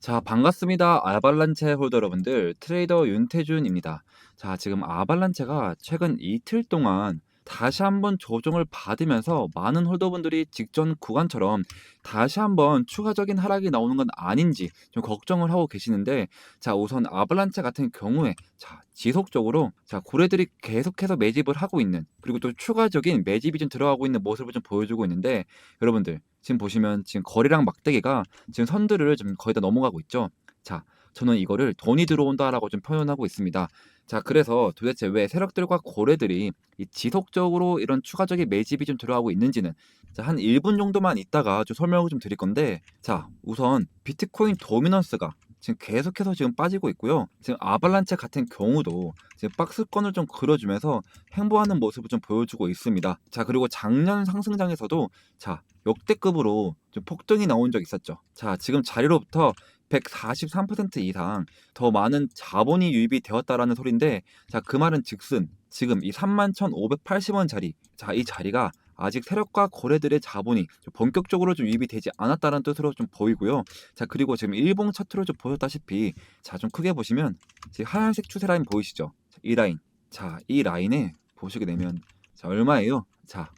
자, 반갑습니다. 아발란체 홀더 여러분들, 트레이더 윤태준입니다. 자, 지금 아발란체가 최근 이틀 동안 다시 한번 조정을 받으면서 많은 홀더분들이 직전 구간처럼 다시 한번 추가적인 하락이 나오는 건 아닌지 좀 걱정을 하고 계시는데, 자, 우선 아발란체 같은 경우에 자, 지속적으로 자, 고래들이 계속해서 매집을 하고 있는, 그리고 또 추가적인 매집이 좀 들어가고 있는 모습을 좀 보여주고 있는데, 여러분들 지금 보시면 지금 거래량 막대기가 지금 선들을 좀 거의 다 넘어가고 있죠. 자, 저는 이거를 돈이 들어온다라고 좀 표현하고 있습니다. 자, 그래서 도대체 왜 세력들과 고래들이 이 지속적으로 이런 추가적인 매집이 좀 들어가고 있는지는 자, 한 1분 정도만 있다가 좀 설명을 좀 드릴 건데, 자, 우선 비트코인 도미넌스가 지금 계속해서 지금 빠지고 있고요. 지금 아발란체 같은 경우도 지금 박스권을 좀 그려주면서 행보하는 모습을 좀 보여주고 있습니다. 자, 그리고 작년 상승장에서도 자, 역대급으로 좀 폭등이 나온 적이 있었죠. 자, 지금 자리로부터 143% 이상 더 많은 자본이 유입이 되었다라는 소리인데, 자, 그 말은 즉슨 지금 이 31,580원 자리, 자, 이 자리가 아직 세력과 거래들의 자본이 좀 본격적으로 좀 유입이 되지 않았다는 뜻으로 좀 보이고요. 자, 그리고 지금 일봉 차트로 좀 보셨다시피, 자, 좀 크게 보시면 지금 하얀색 추세 라인 보이시죠? 이 라인. 자, 이 라인에 보시게 되면 자, 얼마예요? 자,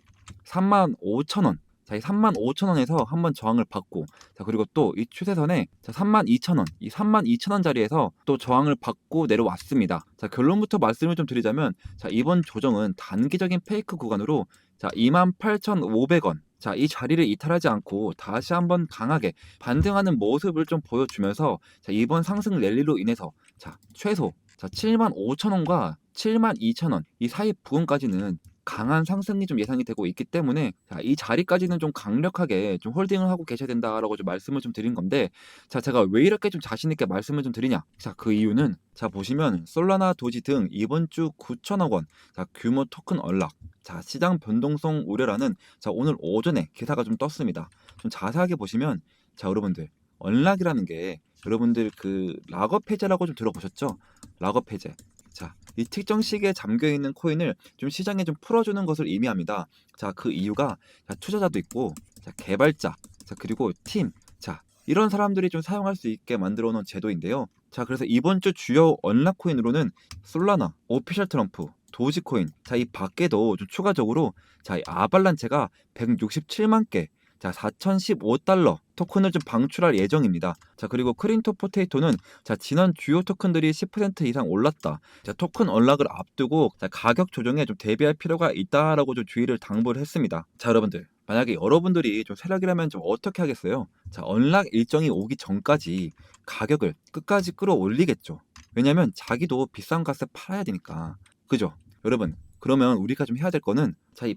35,000원. 자, 이 35,000원에서 한번 저항을 받고, 자, 그리고 또 이 추세선에 자, 32,000원, 이 32,000원 자리에서 또 저항을 받고 내려왔습니다. 자, 결론부터 말씀을 좀 드리자면, 자, 이번 조정은 단기적인 페이크 구간으로 자, 28,500원. 자, 이 자리를 이탈하지 않고 다시 한번 강하게 반등하는 모습을 좀 보여주면서, 자, 이번 상승 랠리로 인해서 자, 최소 자, 75,000원과 72,000원 이 사이 부근까지는 강한 상승이 좀 예상이 되고 있기 때문에, 자, 이 자리까지는 좀 강력하게 좀 홀딩을 하고 계셔야 된다라고 좀 말씀을 좀 드린 건데, 자, 제가 왜 이렇게 좀 자신 있게 말씀을 좀 드리냐? 자, 그 이유는 자, 보시면 솔라나 도지 등 이번 주 9천억 원 자, 규모 토큰 언락, 자, 시장 변동성 우려라는 자, 오늘 오전에 기사가 좀 떴습니다. 좀 자세하게 보시면 자, 여러분들 언락이라는 게 여러분들 그 락업 해제라고 좀 들어보셨죠? 락업 해제. 자, 이 특정 시기에 잠겨 있는 코인을 좀 시장에 좀 풀어주는 것을 의미합니다. 자, 그 이유가 자, 투자자도 있고, 자, 개발자, 자, 그리고 팀, 자, 이런 사람들이 좀 사용할 수 있게 만들어 놓은 제도인데요. 자, 그래서 이번 주 주요 언락 코인으로는 솔라나, 오피셜 트럼프, 도지코인, 자, 이 밖에도 좀 추가적으로 자, 이 아발란체가 167만 개, 자, 4,015달러 토큰을 좀 방출할 예정입니다. 자, 그리고 크린토 포테이토는 자, 지난 주요 토큰들이 10% 이상 올랐다. 자, 토큰 언락을 앞두고 자, 가격 조정에 좀 대비할 필요가 있다라고 좀 주의를 당부를 했습니다. 자, 여러분들 만약에 여러분들이 좀 세력이라면 좀 어떻게 하겠어요? 자, 언락 일정이 오기 전까지 가격을 끝까지 끌어올리겠죠. 왜냐면 자기도 비싼 값에 팔아야 되니까. 그죠? 여러분, 그러면 우리가 좀 해야 될 거는 자, 이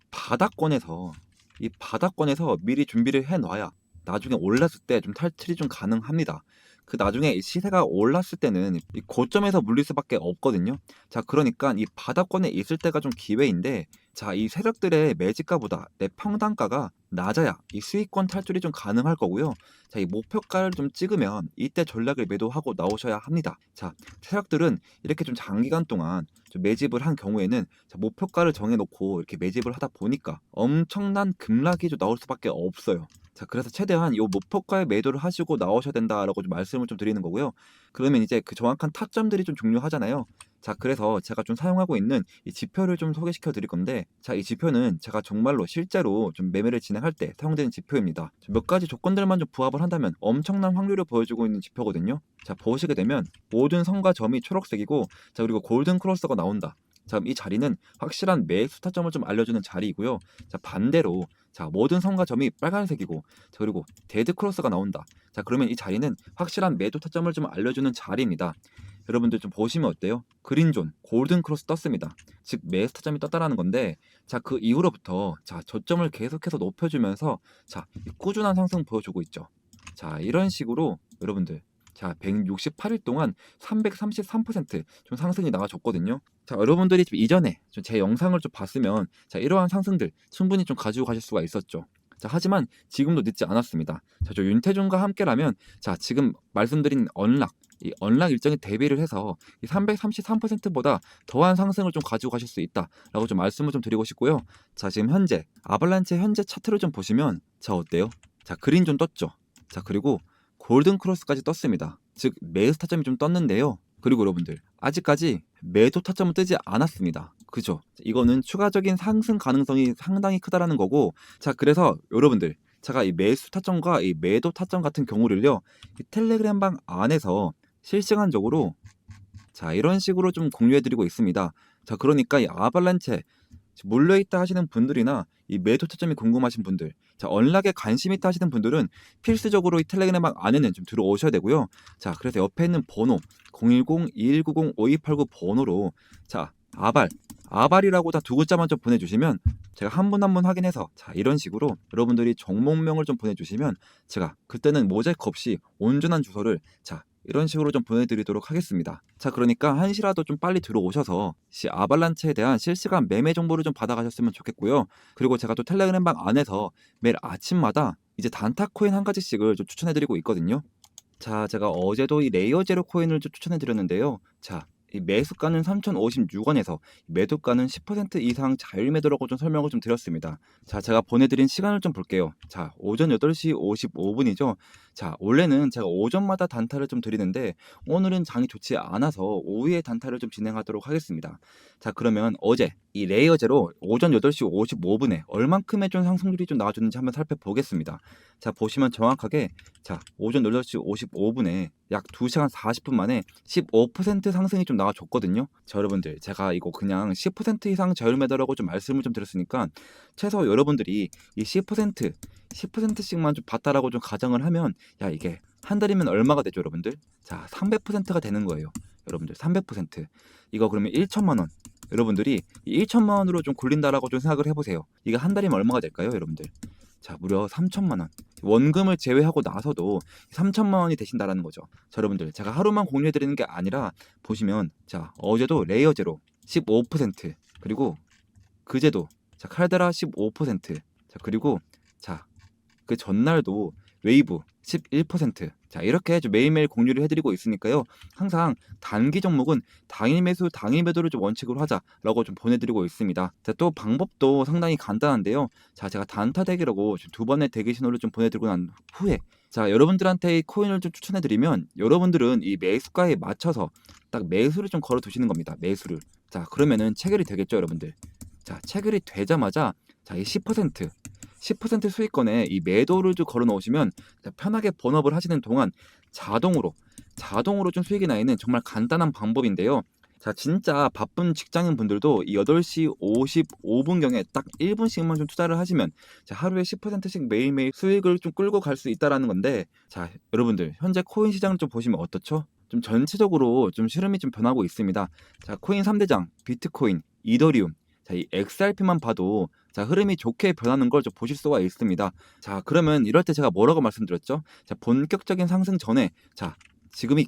바닥권에서 미리 준비를 해 놔야 나중에 올랐을 때 좀 탈출이 좀 가능합니다. 그 나중에 이 시세가 올랐을 때는 이 고점에서 물릴 수밖에 없거든요. 자, 그러니까 이 바닥권에 있을 때가 좀 기회인데, 자, 이 세력들의 매집가보다 내 평단가가 낮아야 이 수익권 탈출이 좀 가능할 거고요. 자, 이 목표가를 좀 찍으면 이때 전략을 매도하고 나오셔야 합니다. 자, 세력들은 이렇게 좀 장기간 동안 좀 매집을 한 경우에는 자, 목표가를 정해놓고 이렇게 매집을 하다 보니까 엄청난 급락이 좀 나올 수밖에 없어요. 자, 그래서 최대한 요 목표가에 매도를 하시고 나오셔야 된다라고 좀 말씀을 좀 드리는 거고요. 그러면 이제 그 정확한 타점들이 좀 중요하잖아요. 자, 그래서 제가 좀 사용하고 있는 이 지표를 좀 소개시켜 드릴 건데, 자, 이 지표는 제가 정말로 실제로 좀 매매를 진행할 때 사용되는 지표입니다. 몇 가지 조건들만 좀 부합을 한다면 엄청난 확률을 보여주고 있는 지표거든요. 자, 보시게 되면 모든 선과 점이 초록색이고, 자, 그리고 골든 크로스가 나온다. 자, 그럼 이 자리는 확실한 매수 타점을 좀 알려주는 자리이고요. 자, 반대로 자, 모든 선과 점이 빨간색이고, 자, 그리고 데드 크로스가 나온다. 자, 그러면 이 자리는 확실한 매도 타점을 좀 알려주는 자리입니다. 여러분들 좀 보시면 어때요? 그린존, 골든 크로스 떴습니다. 즉 매수 타점이 떴다라는 건데, 자, 그 이후로부터 자, 저점을 계속해서 높여주면서 자, 꾸준한 상승 보여주고 있죠. 자, 이런 식으로 여러분들 자, 168일 동안 333%좀 상승이 나와줬거든요. 자, 여러분들이 좀 이전에 좀 제 영상을 좀 봤으면 자, 이러한 상승들 충분히 좀 가지고 가실 수가 있었죠. 자, 하지만 지금도 늦지 않았습니다. 자, 저 윤태준과 함께라면 자, 지금 말씀드린 언락 이 언락 일정에 대비를 해서 이 333%보다 더한 상승을 좀 가지고 가실 수 있다라고 좀 말씀을 좀 드리고 싶고요. 자, 지금 현재 아발란체 현재 차트를 좀 보시면 자, 어때요? 자, 그린 좀 떴죠. 자, 그리고 골든 크로스까지 떴습니다. 즉 매수 타점이 좀 떴는데요. 그리고 여러분들 아직까지 매도 타점은 뜨지 않았습니다. 그죠? 이거는 추가적인 상승 가능성이 상당히 크다라는 거고, 자 그래서 여러분들 제가 이 매수 타점과 이 매도 타점 같은 경우를요, 이 텔레그램방 안에서 실시간적으로 자 이런 식으로 좀 공유해드리고 있습니다. 자 그러니까 이 아발란체 몰려있다 하시는 분들이나 이 매도 타점이 궁금하신 분들, 자 언락에 관심 있다 하시는 분들은 필수적으로 이 텔레그램방 안에는 좀 들어오셔야 되고요. 자 그래서 옆에 있는 번호 010-2190-5289 번호로 자 아발이라고 다 두 글자만 좀 보내주시면 제가 한 분 한 분 확인해서 자 이런 식으로 여러분들이 종목명을 좀 보내주시면 제가 그때는 모자이크 없이 온전한 주소를 자 이런 식으로 좀 보내드리도록 하겠습니다. 자 그러니까 한시라도 좀 빨리 들어오셔서 아발란체에 대한 실시간 매매 정보를 좀 받아가셨으면 좋겠고요. 그리고 제가 또 텔레그램방 안에서 매일 아침마다 이제 단타 코인 한 가지씩을 좀 추천해드리고 있거든요. 자 제가 어제도 이 레이어 제로 코인을 좀 추천해드렸는데요. 자 이 매수가는 3,056원에서 매도가는 10% 이상 자율 매도라고 좀 설명을 좀 드렸습니다. 자 제가 보내드린 시간을 좀 볼게요. 자 오전 8시 55분이죠. 자 원래는 제가 오전마다 단타를 좀 드리는데 오늘은 장이 좋지 않아서 오후에 단타를 좀 진행하도록 하겠습니다. 자 그러면 어제 이 레이어 제로 오전 8시 55분에 얼만큼의 좀 상승률이 좀 나와줬는지 한번 살펴보겠습니다. 자 보시면 정확하게 자 오전 8시 55분에 약 2시간 40분 만에 15% 상승이 좀 나와줬거든요. 자 여러분들 제가 이거 그냥 10% 이상 저율 매도라고 좀 말씀을 좀 드렸으니까 최소 여러분들이 이 10%씩만 좀 봤다라고 좀 가정을 하면 야 이게 한 달이면 얼마가 되죠 여러분들? 자 300%가 되는 거예요. 여러분들 300% 이거 그러면 1천만 원 여러분들이 이 1천만 원으로 좀 굴린다라고 좀 생각을 해보세요. 이게 한 달이면 얼마가 될까요 여러분들? 자 무려 3천만 원 원금을 제외하고 나서도 3천만 원이 되신다라는 거죠. 자 여러분들 제가 하루만 공유해 드리는 게 아니라 보시면 자 어제도 레이어 제로 15% 그리고 그제도 자 칼데라 15% 자 그리고 자 그 전날도 웨이브 11% 자 이렇게 좀 매일매일 공유를 해드리고 있으니까요. 항상 단기 종목은 당일 매수 당일 매도를 좀 원칙으로 하자라고 좀 보내드리고 있습니다. 자 또 방법도 상당히 간단한데요. 자 제가 단타 대기라고 두 번의 대기 신호를 좀 보내드리고 난 후에 자 여러분들한테 이 코인을 좀 추천해드리면 여러분들은 이 매수가에 맞춰서 딱 매수를 좀 걸어 두시는 겁니다. 매수를 자 그러면은 체결이 되겠죠 여러분들. 자 체결이 되자마자 자 이 10% 수익권에 이 매도를 좀 걸어 놓으시면 편하게 번업을 하시는 동안 자동으로 좀 수익이 나 있는 정말 간단한 방법인데요. 자 진짜 바쁜 직장인 분들도 이 8시 55분경에 딱 1분씩만 좀 투자를 하시면 자 하루에 10%씩 매일매일 수익을 좀 끌고 갈 수 있다라는 건데 자 여러분들 현재 코인 시장을 좀 보시면 어떻죠? 좀 전체적으로 좀 흐름이 좀 변하고 있습니다. 자 코인 3대장 비트코인, 이더리움 자, 이 XRP만 봐도 자, 흐름이 좋게 변하는 걸 좀 보실 수가 있습니다. 자, 그러면 이럴 때 제가 뭐라고 말씀드렸죠? 자, 본격적인 상승 전에 자, 지금이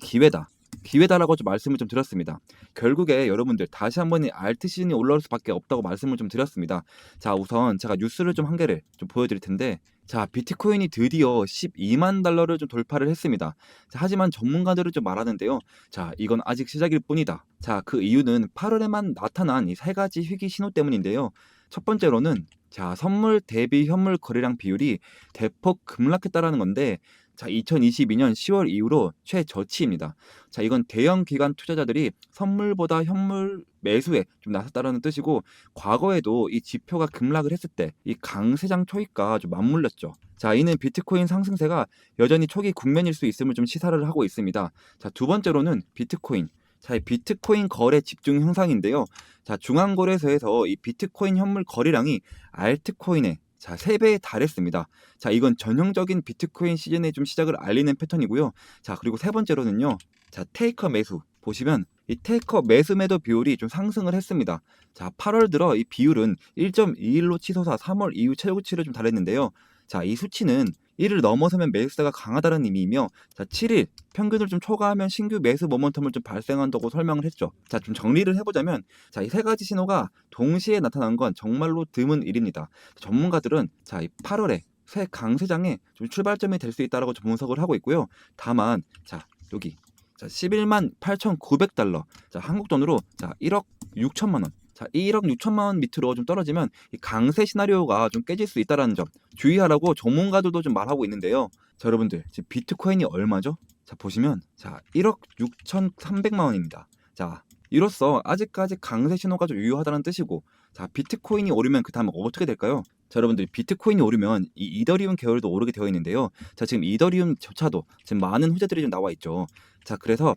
기회다라고 좀 말씀을 좀 드렸습니다. 결국에 여러분들 다시 한번 이 알트 시즌이 올라올 수밖에 없다고 말씀을 좀 드렸습니다. 자, 우선 제가 뉴스를 좀 한 개를 좀 보여드릴 텐데 자, 비트코인이 드디어 12만 달러를 좀 돌파를 했습니다. 자, 하지만 전문가들은 좀 말하는데요. 자, 이건 아직 시작일 뿐이다. 자, 그 이유는 8월에만 나타난 이 세 가지 희귀 신호 때문인데요. 첫 번째로는 자, 선물 대비 현물 거래량 비율이 대폭 급락했다라는 건데 자, 2022년 10월 이후로 최저치입니다. 자, 이건 대형 기관 투자자들이 선물보다 현물 매수에 좀 나섰다라는 뜻이고 과거에도 이 지표가 급락을 했을 때 이 강세장 초입과 좀 맞물렸죠. 자, 이는 비트코인 상승세가 여전히 초기 국면일 수 있음을 좀 시사를 하고 있습니다. 자, 두 번째로는 비트코인. 자, 이 비트코인 거래 집중 현상인데요. 자, 중앙거래소에서 이 비트코인 현물 거래량이 알트코인의 자, 3배에 달했습니다. 자, 이건 전형적인 비트코인 시즌의 좀 시작을 알리는 패턴이고요. 자, 그리고 세 번째로는요. 자, 테이커 매수. 보시면 이 테이커 매수 매도 비율이 좀 상승을 했습니다. 자, 8월 들어 이 비율은 1.21로 치솟아 3월 이후 최고치를 좀 달했는데요. 자, 이 수치는 1을 넘어서면 매수세가 강하다는 의미이며 자, 7일 평균을 좀 초과하면 신규 매수 모멘텀을 좀 발생한다고 설명을 했죠. 자, 좀 정리를 해보자면 자, 이 세 가지 신호가 동시에 나타난 건 정말로 드문 일입니다. 전문가들은 자, 이 8월에 새 강세장의 좀 출발점이 될 수 있다라고 좀 분석을 하고 있고요. 다만 자, 여기 자, 11만 8,900달러. 자, 한국 돈으로 자, 1억 6천만 원. 자, 1억 6천만 원 밑으로 좀 떨어지면 이 강세 시나리오가 좀 깨질 수 있다라는 점 주의하라고 전문가들도 좀 말하고 있는데요. 자, 여러분들 지금 비트코인이 얼마죠? 자, 보시면 자 1억 6,300만 원입니다. 자, 이로써 아직까지 강세 신호가 좀 유효하다는 뜻이고, 자 비트코인이 오르면 그 다음에 어떻게 될까요? 자, 여러분들 비트코인이 오르면 이 이더리움 계열도 오르게 되어 있는데요. 자, 지금 이더리움조차도 지금 많은 후재들이 좀 나와 있죠. 자, 그래서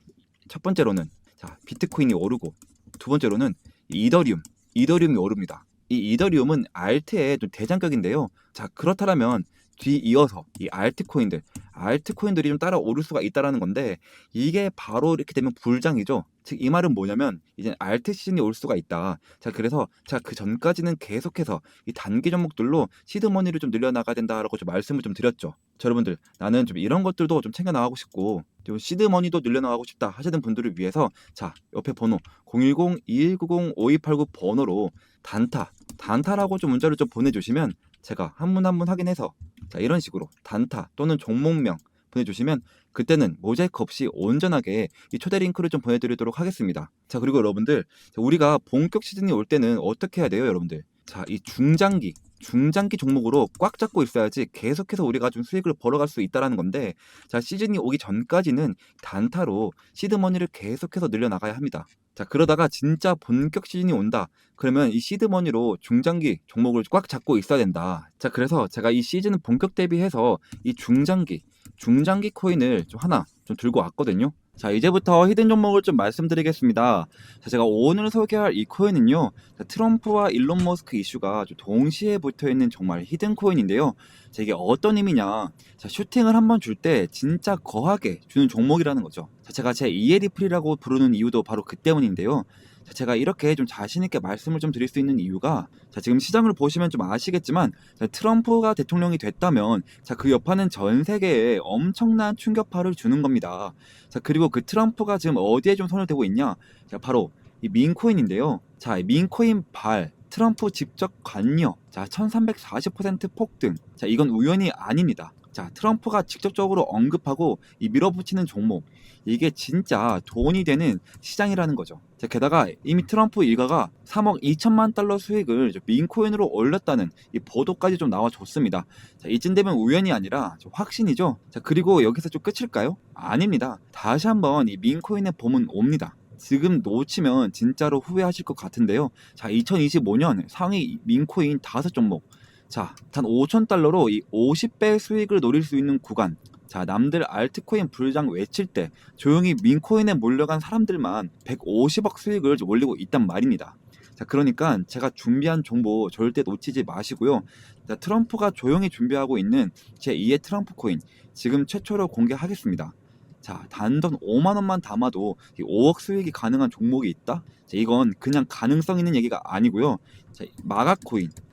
첫 번째로는 자 비트코인이 오르고, 두 번째로는 이더리움이 오릅니다. 이 이더리움은 알트의 좀 대장격인데요. 자, 그렇다면 뒤이어서 이 알트코인들이 좀 따라 오를 수가 있다라는 건데, 이게 바로 이렇게 되면 불장이죠. 즉 이 말은 뭐냐면 이제 알트 시즌이 올 수가 있다. 자, 그래서 자 그 전까지는 계속해서 이 단기 종목들로 시드머니를 좀 늘려나가야 된다라고 좀 말씀을 좀 드렸죠. 자, 여러분들 나는 좀 이런 것들도 좀 챙겨 나가고 싶고 좀 시드머니도 늘려나가고 싶다 하시는 분들을 위해서 자 옆에 번호 010-2190-5289 번호로 단타라고 좀 문자를 좀 보내주시면 제가 한 분 한 분 확인해서 자 이런 식으로 단타 또는 종목명 보내주시면 그때는 모자이크 없이 온전하게 이 초대 링크를 좀 보내드리도록 하겠습니다. 자, 그리고 여러분들 우리가 본격 시즌이 올 때는 어떻게 해야 돼요, 여러분들? 자, 이 중장기 종목으로 꽉 잡고 있어야지 계속해서 우리가 좀 수익을 벌어갈 수 있다라는 건데, 자 시즌이 오기 전까지는 단타로 시드머니를 계속해서 늘려나가야 합니다. 자, 그러다가 진짜 본격 시즌이 온다 그러면 이 시드머니로 중장기 종목을 꽉 잡고 있어야 된다. 자, 그래서 제가 이 시즌 본격 대비해서 이 중장기 코인을 좀 하나 좀 들고 왔거든요. 자, 이제부터 히든 종목을 좀 말씀드리겠습니다. 자, 제가 오늘 소개할 이 코인은요, 자, 트럼프와 일론 머스크 이슈가 좀 동시에 붙어있는 정말 히든 코인인데요. 자, 이게 어떤 의미냐? 자, 슈팅을 한번 줄 때 진짜 거하게 주는 종목이라는 거죠. 자, 제가 제 이에리플이라고 부르는 이유도 바로 그 때문인데요. 자, 제가 이렇게 좀 자신있게 말씀을 좀 드릴 수 있는 이유가, 자, 지금 시장을 보시면 좀 아시겠지만, 자, 트럼프가 대통령이 됐다면, 자, 그 여파는 전 세계에 엄청난 충격파를 주는 겁니다. 자, 그리고 그 트럼프가 지금 어디에 좀 손을 대고 있냐? 자, 바로 이 민코인인데요. 자, 이 민코인 트럼프 직접 관여, 자, 1340% 폭등. 자, 이건 우연이 아닙니다. 자, 트럼프가 직접적으로 언급하고 이 밀어붙이는 종목, 이게 진짜 돈이 되는 시장이라는 거죠. 자, 게다가 이미 트럼프 일가가 3억 2천만 달러 수익을 민코인으로 올렸다는 이 보도까지 좀 나와줬습니다. 자, 이쯤 되면 우연이 아니라 좀 확신이죠. 자, 그리고 여기서 좀 끝일까요? 아닙니다. 다시 한번 이 민코인의 봄은 옵니다. 지금 놓치면 진짜로 후회하실 것 같은데요. 자, 2025년 상위 민코인 5종목. 자, 단 5,000달러로 이 50배 수익을 노릴 수 있는 구간. 자, 남들 알트코인 불장 외칠 때 조용히 민코인에 몰려간 사람들만 150억 수익을 올리고 있단 말입니다. 자, 그러니까 제가 준비한 정보 절대 놓치지 마시고요. 자, 트럼프가 조용히 준비하고 있는 제2의 트럼프 코인 지금 최초로 공개하겠습니다. 자, 단돈 5만 원만 담아도 5억 수익이 가능한 종목이 있다? 자, 이건 그냥 가능성 있는 얘기가 아니고요. 자,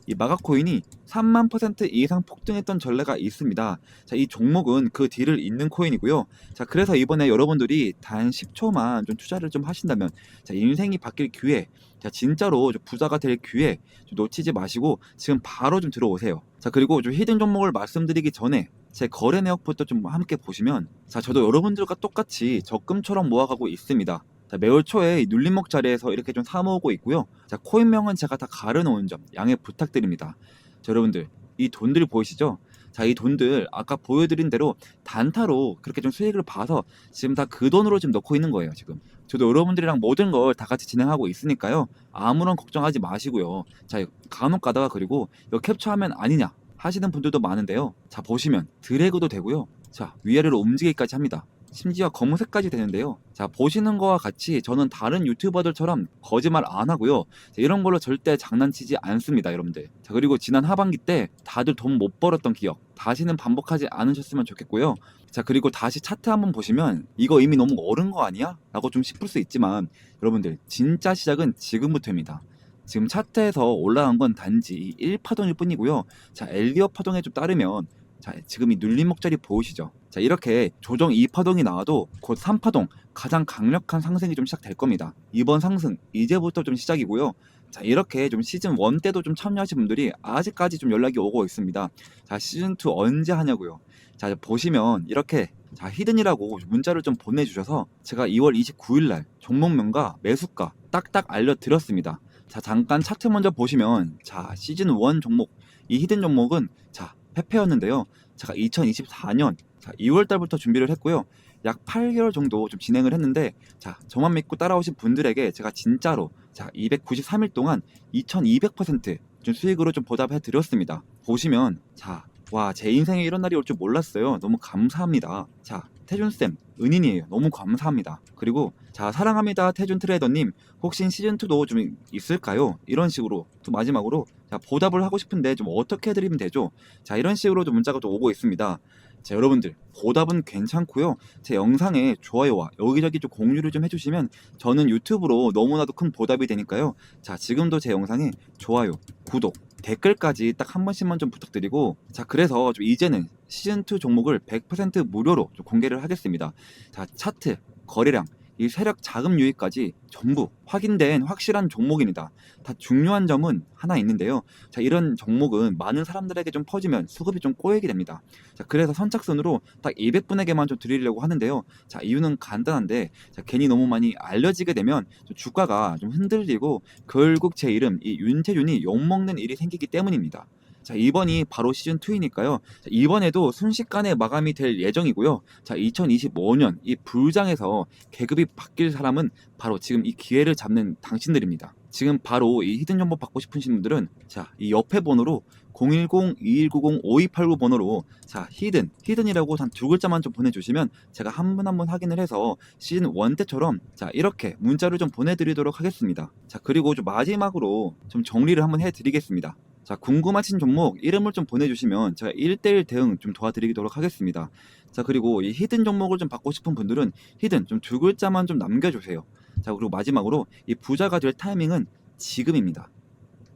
이 마가코인이 3만% 이상 폭등했던 전례가 있습니다. 자, 이 종목은 그 뒤를 잇는 코인이고요. 자, 그래서 이번에 여러분들이 단 10초만 좀 투자를 좀 하신다면, 자, 인생이 바뀔 기회, 자, 진짜로 좀 부자가 될 기회 좀 놓치지 마시고 지금 바로 좀 들어오세요. 자, 그리고 좀 히든 종목을 말씀드리기 전에 제 거래 내역부터 좀 함께 보시면, 자, 저도 여러분들과 똑같이 적금처럼 모아가고 있습니다. 자, 매월 초에 이 눌림목 자리에서 이렇게 좀 사모으고 있고요. 자, 코인명은 제가 다 가려놓은 점 양해 부탁드립니다. 자, 여러분들 이 돈들 보이시죠? 자, 이 돈들 아까 보여드린 대로 단타로 그렇게 좀 수익을 봐서 지금 다 그 돈으로 지금 넣고 있는 거예요. 지금 저도 여러분들이랑 모든 걸 다 같이 진행하고 있으니까요. 아무런 걱정하지 마시고요. 자, 간혹 가다가 그리고 이거 캡처하면 아니냐 하시는 분들도 많은데요. 자, 보시면 드래그도 되고요. 자, 위아래로 움직이기까지 합니다. 심지어 검은색까지 되는데요. 자, 보시는 거와 같이 저는 다른 유튜버들처럼 거짓말 안 하고요. 자, 이런 걸로 절대 장난치지 않습니다, 여러분들. 자, 그리고 지난 하반기 때 다들 돈 못 벌었던 기억 다시는 반복하지 않으셨으면 좋겠고요. 자, 그리고 다시 차트 한번 보시면 이거 이미 너무 어른 거 아니야? 라고 좀 싶을 수 있지만 여러분들 진짜 시작은 지금부터입니다. 지금 차트에서 올라간 건 단지 1파동일 뿐이고요. 자, 엘리어 파동에 좀 따르면, 자, 지금 이 눌림목 자리 보이시죠? 자, 이렇게 조정 2파동이 나와도 곧 3파동 가장 강력한 상승이 좀 시작될 겁니다. 이번 상승 이제부터 좀 시작이고요. 자, 이렇게 좀 시즌 1 때도 좀 참여하신 분들이 아직까지 좀 연락이 오고 있습니다. 자, 시즌 2 언제 하냐고요. 자, 보시면 이렇게 자, 히든이라고 문자를 좀 보내주셔서 제가 2월 29일날 종목명과 매수가 딱딱 알려드렸습니다. 자, 잠깐 차트 먼저 보시면, 자, 시즌 1 종목, 이 히든 종목은 자, 패패였는데요. 제가 2024년 자, 2월 달부터 준비를 했고요. 약 8개월 정도 좀 진행을 했는데, 자, 저만 믿고 따라오신 분들에게 제가 진짜로, 자, 293일 동안 2200%좀 수익으로 좀 보답해 드렸습니다. 보시면, 자, 와, 제 인생에 이런 날이 올 줄 몰랐어요. 너무 감사합니다. 자, 태준쌤, 은인이에요. 너무 감사합니다. 그리고, 자, 사랑합니다. 태준 트레이더님, 혹시 시즌2도 좀 있을까요? 이런 식으로, 또 마지막으로, 자, 보답을 하고 싶은데 좀 어떻게 해드리면 되죠? 자, 이런 식으로 좀 문자가 또 오고 있습니다. 자, 여러분들, 보답은 괜찮고요. 제 영상에 좋아요와 여기저기 좀 공유를 좀 해주시면 저는 유튜브로 너무나도 큰 보답이 되니까요. 자, 지금도 제 영상에 좋아요, 구독, 댓글까지 딱 한 번씩만 좀 부탁드리고, 자, 그래서 좀 이제는 시즌2 종목을 100% 무료로 좀 공개를 하겠습니다. 자, 차트, 거래량, 이 세력 자금 유입까지 전부 확인된 확실한 종목입니다. 다 중요한 점은 하나 있는데요. 자, 이런 종목은 많은 사람들에게 좀 퍼지면 수급이 좀 꼬이게 됩니다. 자, 그래서 선착순으로 딱 200분에게만 좀 드리려고 하는데요. 자, 이유는 간단한데, 자, 괜히 너무 많이 알려지게 되면 좀 주가가 좀 흔들리고 결국 제 이름 이 윤태준이 욕먹는 일이 생기기 때문입니다. 자, 이번이 바로 시즌2이니까요. 이번에도 순식간에 마감이 될 예정이고요. 자, 2025년 이 불장에서 계급이 바뀔 사람은 바로 지금 이 기회를 잡는 당신들입니다. 지금 바로 이 히든 정보 받고 싶으신 분들은, 자, 이 옆에 번호로 010-2190-5289 번호로, 자, 히든이라고 단 두 글자만 좀 보내주시면 제가 한 분 한 분 확인을 해서 시즌 1 때처럼, 자, 이렇게 문자를 좀 보내드리도록 하겠습니다. 자, 그리고 좀 마지막으로 좀 정리를 한번 해드리겠습니다. 자, 궁금하신 종목 이름을 좀 보내주시면 제가 1대1 대응 좀 도와드리도록 하겠습니다. 자, 그리고 이 히든 종목을 좀 받고 싶은 분들은 히든 좀 두 글자만 좀 남겨주세요. 자, 그리고 마지막으로 이 부자가 될 타이밍은 지금입니다.